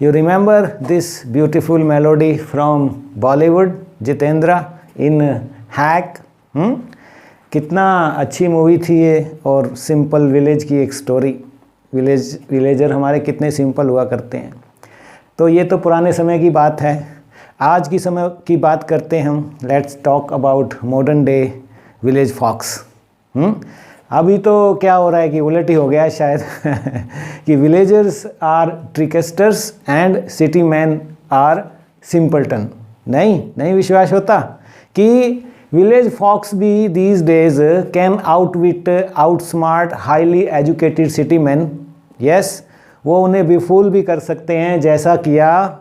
You remember this beautiful melody from Bollywood, Jitendra in Hack? कितना अच्छी movie थी ये, और सिंपल विलेज की एक स्टोरी। विलेजर हमारे कितने सिंपल हुआ करते हैं। तो ये तो पुराने समय की बात है। आज की समय की बात करते हैं हम। Let's talk about modern day village folks. अभी तो क्या हो रहा है कि उलट ही हो गया है शायद कि villagers are tricksters and city man are simpleton. नहीं विश्वास होता कि विलेज फॉक्स भी these days can outsmart highly educated city man. Yes, वो उन्हें बेफूल भी कर सकते हैं, जैसा किया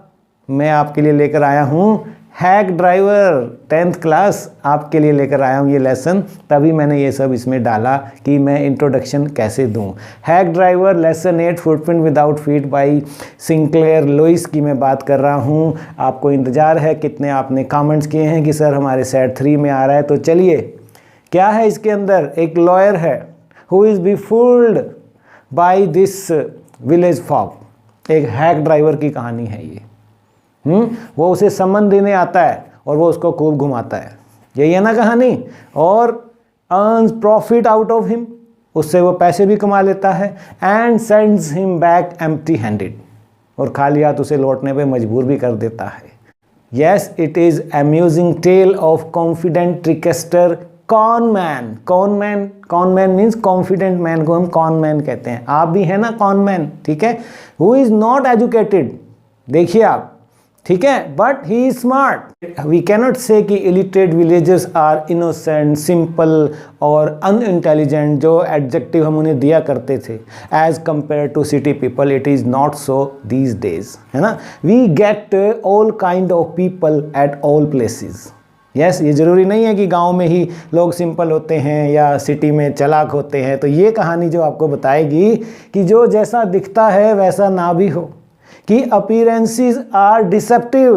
मैं आपके लिए लेकर आया हूँ हैक ड्राइवर 10th क्लास आपके लिए लेकर आया हूँ ये लेसन। तभी मैंने ये सब इसमें डाला कि मैं इंट्रोडक्शन कैसे दूँ। Hack driver lesson 8 footprint without feet by Sinclair Lewis की मैं बात कर रहा हूँ। आपको इंतज़ार है कितने आपने कमेंट्स किए हैं कि सर हमारे सेट 3 में आ रहा है। तो चलिए, क्या है इसके अंदर। एक लॉयर है who is befooled by this village folk. एक हैक ड्राइवर की कहानी है ये। वो उसे सम्मान देने आता है और वो उसको खूब घुमाता है। यही है ना कहानी। और earns profit out of him, उससे वो पैसे भी कमा लेता है। And sends him back empty handed, और खाली हाथ उसे लौटने पे मजबूर भी कर देता है। Yes, it is amusing tale of confident trickster con man means confident man को हम कॉन मैन कहते हैं। आप भी है ना कॉन मैन, ठीक है। हु इज़ नॉट एजुकेटेड, देखिए आप, ठीक है, but he is smart. We cannot say कि illiterate villagers are innocent, simple और अनइंटेलिजेंट, जो एडजेक्टिव हम उन्हें दिया करते थे as compare to city people. It is not so these days, है ना। We get all kind of people at all places. Yes, ये ज़रूरी नहीं है कि गांव में ही लोग सिंपल होते हैं या सिटी में चालाक होते हैं। तो ये कहानी जो आपको बताएगी कि जो जैसा दिखता है वैसा ना भी हो, कि अपीयरेंसेस आर डिसेप्टिव।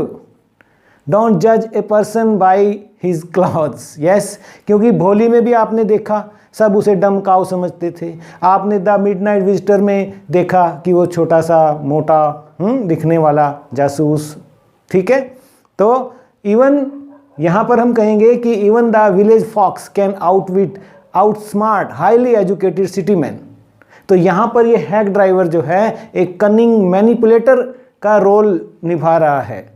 डोंट जज a person by his clothes. Yes, क्योंकि भोली में भी आपने देखा सब उसे डम काउ समझते थे। आपने द मिडनाइट विजिटर में देखा कि वो छोटा सा मोटा दिखने वाला जासूस, ठीक है। तो इवन यहाँ पर हम कहेंगे कि even the village folks can outsmart highly educated city man. तो यहाँ पर ये हैक ड्राइवर जो है एक कनिंग मैनिपुलेटर का रोल निभा रहा है,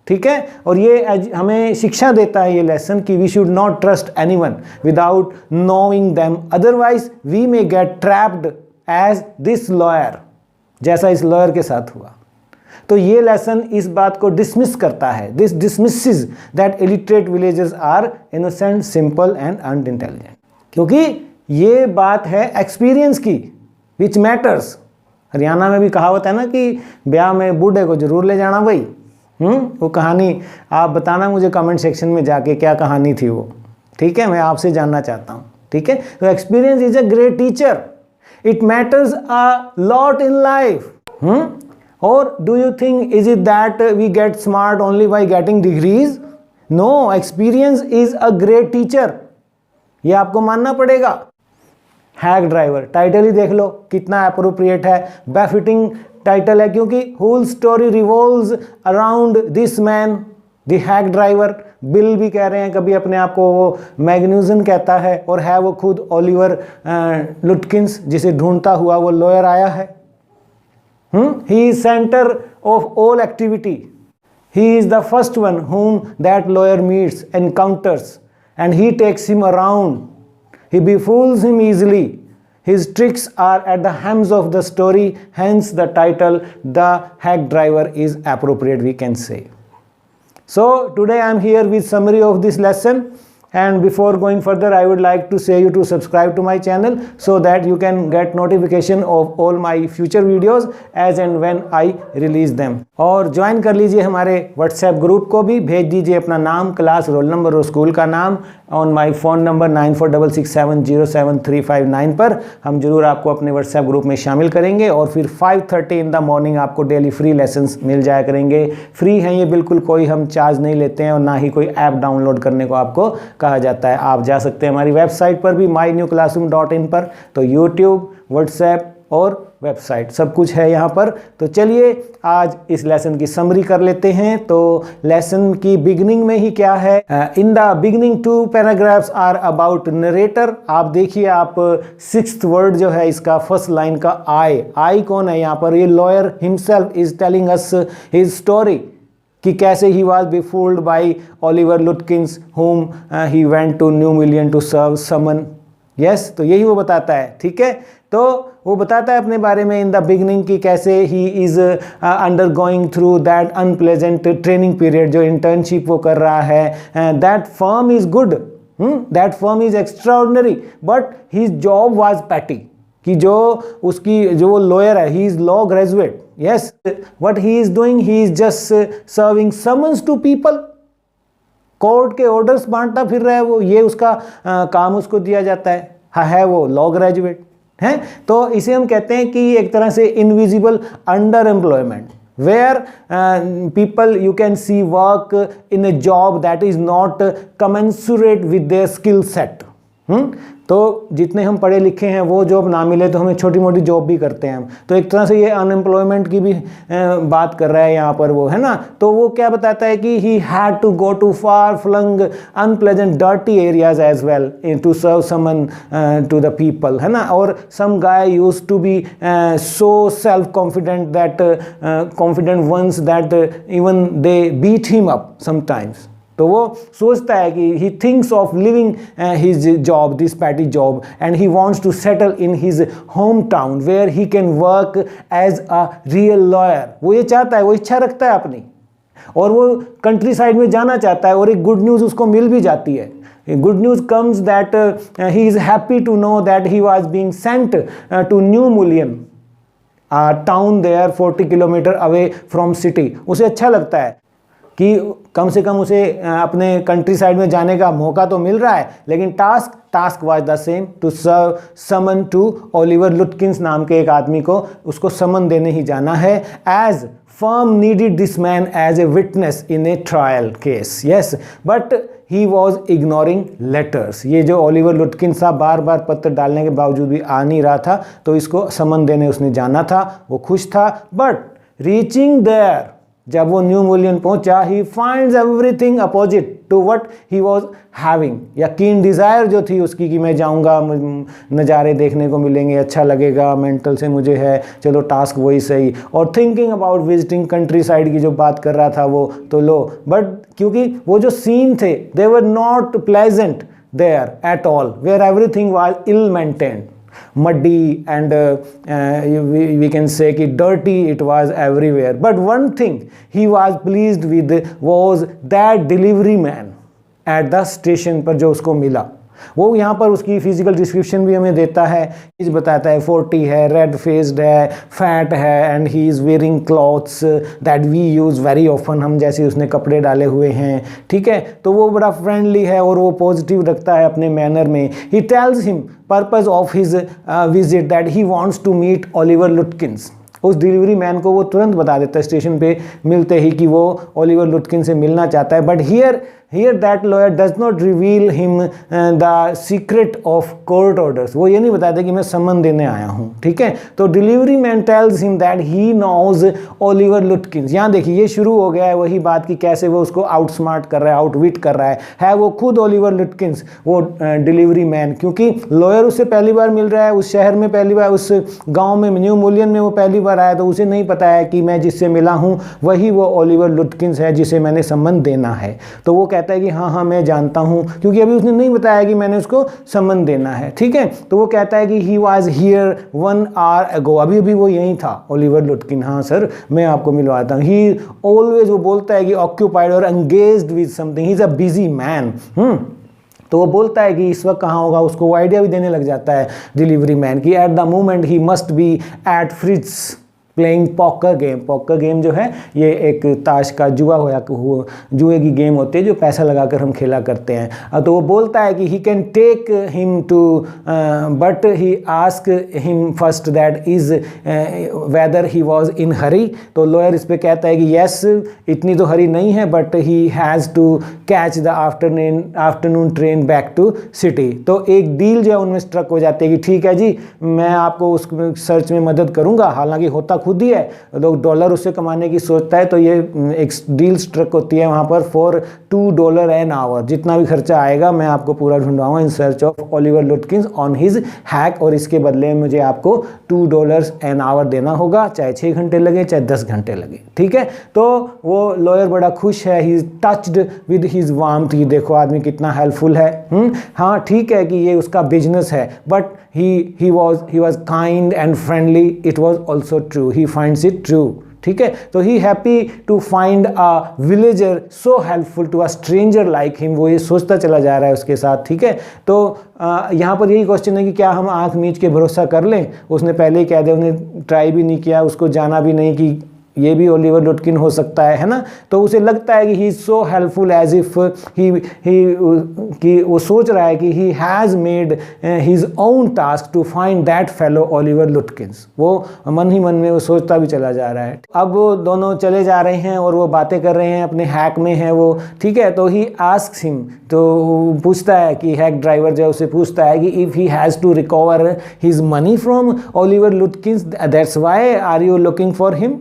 ठीक है। और ये हमें शिक्षा देता है ये लेसन कि we should not trust anyone without knowing them, otherwise we may get trapped as this lawyer, जैसा इस लॉयर के साथ हुआ। तो ये लेसन इस बात को डिसमिस करता है। This dismisses that illiterate villagers are innocent, simple and unintelligent. क्योंकि ये बात है एक्सपीरियंस की, विच मैटर्स। हरियाणा में भी कहावत है ना कि ब्याह में बूढ़े को जरूर ले जाना भाई। वो कहानी आप बताना मुझे कमेंट सेक्शन में जाके क्या कहानी थी वो, ठीक है। मैं आपसे जानना चाहता हूँ, ठीक है। तो experience is a great teacher, it matters a lot in life. और do you think is it that we get smart only by getting degrees? No, experience is a great teacher, ये आपको मानना पड़ेगा। हैक ड्राइवर टाइटल ही देख लो कितना appropriate है, befitting title है, क्योंकि whole story revolves around this man the hack driver. Bill भी कह रहे हैं कभी अपने आप को, वो मैग्न्यूसन कहता है, और है वो खुद ओलिवर लुटकिंस, जिसे ढूंढता हुआ वो लॉयर आया है। He is centre of all activity. He is the first one whom that lawyer meets, encounters, and he takes him around. He befools him easily. His tricks are at the hems of the story, hence the title, The Hack Driver, is appropriate, we can say. So today I am here with summary of this lesson. And before going further, I would like to say you to subscribe to my channel so that you can get notification of all my future videos as and when I release them. और join कर लीजिए हमारे WhatsApp group को भी, भेज दीजिए अपना नाम, क्लास, रोल नंबर और स्कूल का नाम ऑन माई फ़ोन नंबर 9466707359 पर। हम जरूर आपको अपने WhatsApp ग्रुप में शामिल करेंगे और फिर 5:30 इन द मॉर्निंग आपको डेली फ्री लेसन्स मिल जाया करेंगे। फ्री हैं ये बिल्कुल, कोई हम चार्ज नहीं लेते हैं और ना ही कोई ऐप डाउनलोड करने को आपको कहा जाता है। आप जा सकते हैं हमारी वेबसाइट पर भी mynewclassroom.in पर। तो YouTube, WhatsApp, और वेबसाइट, सब कुछ है यहाँ पर। तो चलिए आज इस लेसन की समरी कर लेते हैं। तो लेसन की बिगनिंग में ही क्या है, in the beginning 2 paragraphs are about narrator. आप देखिए, आप 6th वर्ड जो है इसका फर्स्ट लाइन का आई कौन है यहाँ पर, ये lawyer himself is telling us his story कि कैसे he was befooled by Oliver Lutkins home he went to New Mullion to serve summon. Yes, तो यही वो बताता है, ठीक है। तो वो बताता है अपने बारे में इन द बिगनिंग कि कैसे he is undergoing through that unpleasant training period, जो इंटर्नशिप वो कर रहा है। That firm is good, that firm is extraordinary, but his job was petty, कि जो वो लॉयर है, he is law graduate. Yes, what he is doing, he is just serving summons to people, court के orders बांटता फिर रहा है वो, ये उसका काम उसको दिया जाता है। हाँ, है वो लॉ ग्रेजुएट है। तो इसे हम कहते हैं कि एक तरह से invisible underemployment, where people you can see work in a job that is not commensurate with their skill set. तो जितने हम पढ़े लिखे हैं वो जॉब ना मिले तो हमें छोटी मोटी जॉब भी करते हैं हम। तो एक तरह से ये अनएम्प्लॉयमेंट की भी बात कर रहा है यहाँ पर वो, है ना। तो वो क्या बताता है कि he had to go to far flung unpleasant dirty areas as well to serve summon to the people, है ना। और some guy used to be so self confident that confident once that even they beat him up sometimes. तो वो सोचता है कि he thinks of leaving his job, this petty job, and he wants to settle in his home town where he can work as a real lawyer. वो ये चाहता है, वो इच्छा रखता है अपनी, और वो कंट्री साइड में जाना चाहता है। और एक गुड न्यूज़ उसको मिल भी जाती है। Good news comes that he is happy to know that he was being sent to New Mullion town there 40 kilometre away from city. उसे अच्छा लगता है कि कम से कम उसे अपने कंट्री साइड में जाने का मौका तो मिल रहा है, लेकिन task was the same, to serve summon to Oliver Lutkins नाम के एक आदमी को उसको समन देने ही जाना है। As firm needed this man as a witness in a trial case. Yes, but he was ignoring letters. ये जो ओलिवर लुटकिंस था बार बार पत्र डालने के बावजूद भी आ नहीं रहा था, तो इसको समन देने उसने जाना था। वो खुश था, बट रीचिंग देयर, जब वो न्यू मिलियन पहुंचा, he finds everything opposite to what he was having. या कीन डिज़ायर जो थी उसकी कि मैं जाऊंगा, नज़ारे देखने को मिलेंगे, अच्छा लगेगा, मेंटल से मुझे है, चलो टास्क वही सही। और thinking about visiting country side की जो बात कर रहा था वो, तो लो, बट क्योंकि वो जो सीन थे they were not pleasant there at all, where everything was ill maintained, muddy and we can say कि dirty it was everywhere. But one thing he was pleased with was that delivery man at the station पर जो उसको मिला। वो यहाँ पर उसकी physical description भी हमें देता है, इस बताता है 40 है, रेड फेस्ड है, फैट है, and he is wearing clothes that we use very often, हम जैसे उसने कपड़े डाले हुए हैं, ठीक है। तो वो बड़ा फ्रेंडली है और वो पॉजिटिव रखता है अपने मैनर में। He tells him purpose of his visit that he wants to meet Oliver Lutkins. उस डिलीवरी मैन को वो तुरंत बता देता है स्टेशन पे मिलते ही कि वो ओलिवर लुटकिन से मिलना चाहता है। But here that lawyer does not reveal him the secret of court orders. वो ये नहीं बताते कि मैं समन देने आया हूँ, ठीक है। तो delivery man tells him that he knows Oliver Lutkins. यहाँ देखिए ये शुरू हो गया है वही बात कि कैसे वो उसको आउटस्मार्ट कर रहा है, आउटविट कर रहा है वो खुद ओलिवर लुटकिंस, वो डिलीवरी मैन, क्योंकि लॉयर उससे पहली बार मिल रहा है, उस शहर में पहली बार, उस गाँव में न्यू मिलियन में वो पहली बार आया, तो उसे नहीं पता है कि मैं जिससे मिला हूँ वही वो ओलिवर लुटकिंस है जिसे मैंने सम्मन देना है। तो वो कहता है कि हाँ मैं जानता हूँ, क्योंकि अभी उसने नहीं बताया कि मैंने उसको सम्मन देना है, ठीक है। तो वो कहता है कि ही वॉज हियर 1 hour अगो, अभी वो यहीं था ओलिवर लुटकिन, हाँ सर मैं आपको मिलवाता हूँ। ही ऑलवेज, वो बोलता है कि ऑक्यूपाइड और engaged with something, he is a busy man. तो वो बोलता है कि इस वक्त कहाँ होगा, उसको वो आइडिया भी देने लग जाता है डिलीवरी मैन की at the moment he must be at Fritz playing poker game. Poker game जो है ये एक ताश का जुआ जुए की गेम होती है जो पैसा लगाकर हम खेला करते हैं। तो वो बोलता है कि he can take him to but he ask him first that is whether he was in hurry. तो लॉयर इस पे कहता है कि यस इतनी तो हरी नहीं है but he has to catch the afternoon train back to city. तो एक डील जो है उनमें स्ट्रक हो जाती है कि ठीक है जी मैं आपको उस सर्च में मदद करूंगा, हालांकि होता खुद ही है, लोग डॉलर उससे कमाने की सोचता है। तो ये एक डील स्ट्रक होती है वहाँ पर फॉर $2 एन आवर, जितना भी खर्चा आएगा मैं आपको पूरा ढूंढवाऊंगा in search of Oliver Lutkins on his hack, और इसके बदले में मुझे आपको $2 एन आवर देना होगा, चाहे 6 घंटे लगे चाहे 10 घंटे लगे। ठीक है, तो वो लॉयर बड़ा खुश है, he is touched with his warmth, कि देखो आदमी कितना हेल्पफुल है। हाँ ठीक है कि ये उसका बिजनेस है but he was kind and friendly, it was also true, he finds it true। ठीक है, तो he happy to find a villager so helpful to a stranger like him, वो ये सोचता चला जा रहा है उसके साथ। ठीक है, तो यहाँ पर यही क्वेश्चन है कि क्या हम आंख मीच के भरोसा कर लें। उसने पहले ही कह दिया, उन्हें ट्राई भी नहीं किया, उसको जाना भी नहीं कि ये भी ओलिवर लुटकिन हो सकता है ना। तो उसे लगता है कि he is so helpful as if he कि वो सोच रहा है कि he has made his own task to find that fellow Oliver Lutkins. वो मन ही मन में वो सोचता भी चला जा रहा है। अब वो दोनों चले जा रहे हैं और वो बातें कर रहे हैं, अपने हैक में है वो। ठीक है, तो ही आस्क्स हिम, तो पूछता है कि हैक ड्राइवर जो है उसे पूछता है कि if he has to recover his money from Oliver Lutkins that's why are you looking for him.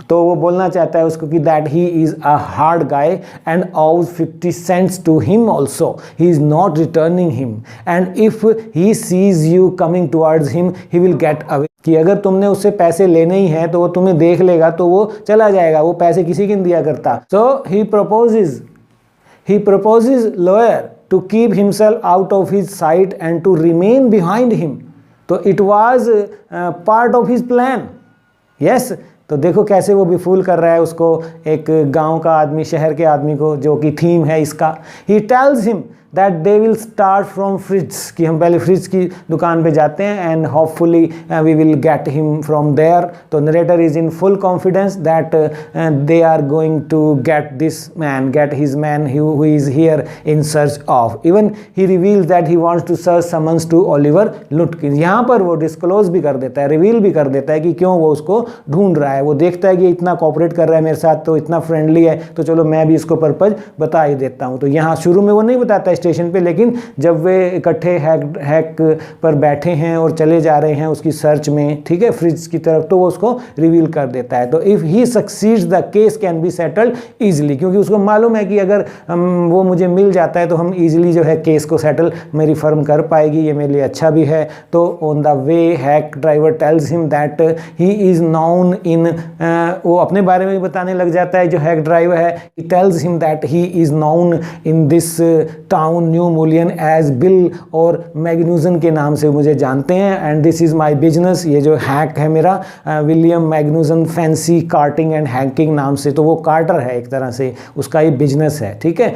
तो वो बोलना चाहता है उसको कि that he is a hard guy and owes 50 cents to him also, he is not returning him and if he sees you coming towards him he will get away. कि अगर तुमने उससे पैसे लेने ही हैं तो वो तुम्हें देख लेगा तो वो चला जाएगा, वो पैसे किसी की नहीं दिया करता। सो ही proposes lawyer to keep himself out of his sight and to remain behind him। तो it was part of his plan। yes, तो देखो कैसे वो बेफूल कर रहा है उसको, एक गांव का आदमी शहर के आदमी को, जो कि थीम है इसका। He tells him that they will start from fridge, कि हम पहले फ्रिज की दुकान पे जाते हैं and hopefully we will get him from there. तो narrator is in full confidence that they are going to get his man who is here in search of. Even he reveals that he wants to search summons to Oliver Lutkins. यहाँ पर वो disclose भी कर देता है, reveal भी कर देता है कि क्यों वो उसको ढूंढ रहा है। वो देखता है कि इतना कोऑपरेट कर रहा है मेरे साथ, तो इतना फ्रेंडली है, तो चलो मैं भी इसको पर्पज बता ही देता हूँ। तो यहाँ शुरू में वो नहीं बताता स्टेशन पे, लेकिन जब वे इकट्ठे हैक पर बैठे हैं और चले जा रहे हैं उसकी सर्च में, ठीक है, फ्रिज की तरफ, तो वो उसको रिवील कर देता है। तो if he succeeds the case can be settled easily, क्योंकि उसको मालूम है कि अगर वो मुझे मिल जाता है तो हम ईजिली जो है केस को सेटल मेरी फर्म कर पाएगी, ये मेरे लिए अच्छा भी है। तो on the way hack driver tales him that he is known इन, वो अपने बारे में भी बताने लग जाता है जो हैक ड्राइवर है। He tells him that he is known in this town New Mullion as Bill और मैग्नूसन के नाम से मुझे जानते हैं, and this is my business, ये जो हैक है मेरा William Magnuson fancy carting and hacking नाम से, तो वो कार्टर है एक तरह से, उसका ये बिजनेस है। ठीक है,